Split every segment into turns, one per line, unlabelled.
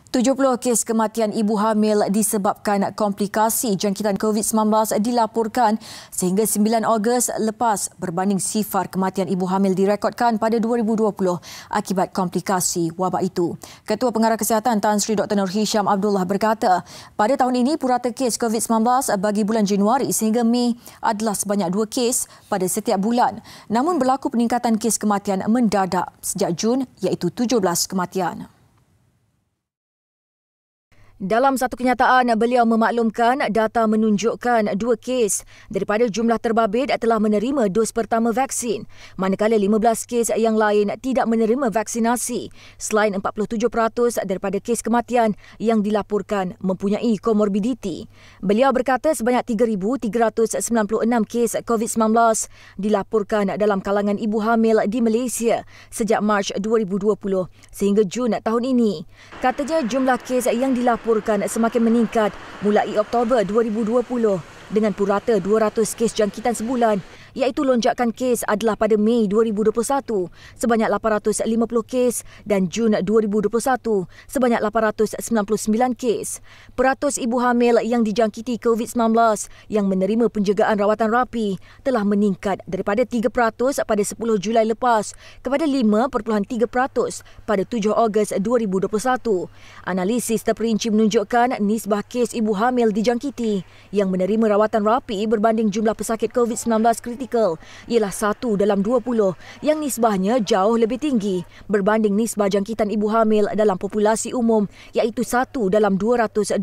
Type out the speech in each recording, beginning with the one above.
70 kes kematian ibu hamil disebabkan komplikasi jangkitan COVID-19 dilaporkan sehingga 9 Ogos lepas berbanding sifar kematian ibu hamil direkodkan pada 2020 akibat komplikasi wabak itu. Ketua Pengarah Kesihatan Tan Sri Dr. Nur Hisham Abdullah berkata, pada tahun ini purata kes COVID-19 bagi bulan Januari sehingga Mei adalah sebanyak 2 kes pada setiap bulan. Namun berlaku peningkatan kes kematian mendadak sejak Jun iaitu 17 kematian. Dalam satu kenyataan, beliau memaklumkan data menunjukkan 2 kes daripada jumlah terbabit telah menerima dos pertama vaksin, manakala 15 kes yang lain tidak menerima vaksinasi, selain 47% daripada kes kematian yang dilaporkan mempunyai komorbiditi. Beliau berkata sebanyak 3,396 kes COVID-19 dilaporkan dalam kalangan ibu hamil di Malaysia sejak Mac 2020 sehingga Jun tahun ini. Katanya jumlah kes yang dilaporkan semakin meningkat mulai Oktober 2020 dengan purata 200 kes jangkitan sebulan, iaitu lonjakan kes adalah pada Mei 2021 sebanyak 850 kes dan Jun 2021 sebanyak 899 kes. Peratus ibu hamil yang dijangkiti COVID-19 yang menerima penjagaan rawatan rapi telah meningkat daripada 3% pada 10 Julai lepas kepada 5.3% pada 7 Ogos 2021. Analisis terperinci menunjukkan nisbah kes ibu hamil dijangkiti yang menerima rawatan rapi berbanding jumlah pesakit COVID-19 kritikal ialah 1 dalam 20 yang nisbahnya jauh lebih tinggi berbanding nisbah jangkitan ibu hamil dalam populasi umum iaitu 1 dalam 220.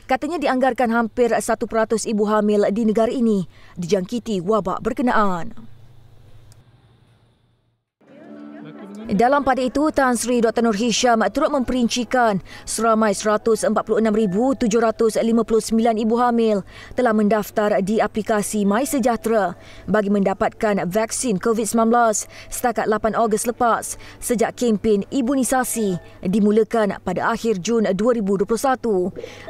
Katanya dianggarkan hampir 1% ibu hamil di negara ini dijangkiti wabak berkenaan. Dalam pada itu, Tan Sri Dr. Nur Hisham turut memperincikan seramai 146,759 ibu hamil telah mendaftar di aplikasi MySejahtera bagi mendapatkan vaksin COVID-19 setakat 8 Ogos lepas sejak kempen imunisasi dimulakan pada akhir Jun 2021.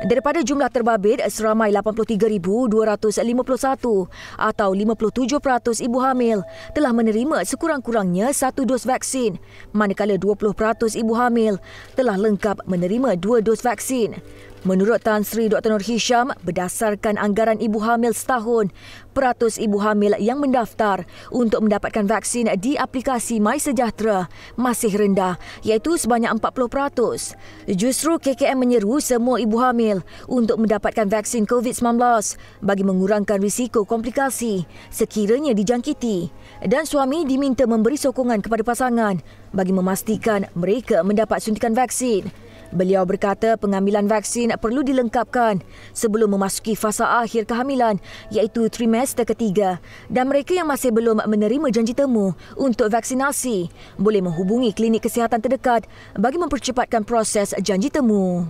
Daripada jumlah terbabit, seramai 83,251 atau 57% ibu hamil telah menerima sekurang-kurangnya 1 dos vaksin, manakala 20% ibu hamil telah lengkap menerima 2 dos vaksin. Menurut Tan Sri Dr. Nur Hisham, berdasarkan anggaran ibu hamil setahun, peratus ibu hamil yang mendaftar untuk mendapatkan vaksin di aplikasi MySejahtera masih rendah, iaitu sebanyak 40%. Justru KKM menyeru semua ibu hamil untuk mendapatkan vaksin COVID-19 bagi mengurangkan risiko komplikasi sekiranya dijangkiti, dan suami diminta memberi sokongan kepada pasangan bagi memastikan mereka mendapat suntikan vaksin. Beliau berkata pengambilan vaksin perlu dilengkapkan sebelum memasuki fasa akhir kehamilan iaitu trimester ketiga, dan mereka yang masih belum menerima janji temu untuk vaksinasi boleh menghubungi klinik kesihatan terdekat bagi mempercepatkan proses janji temu.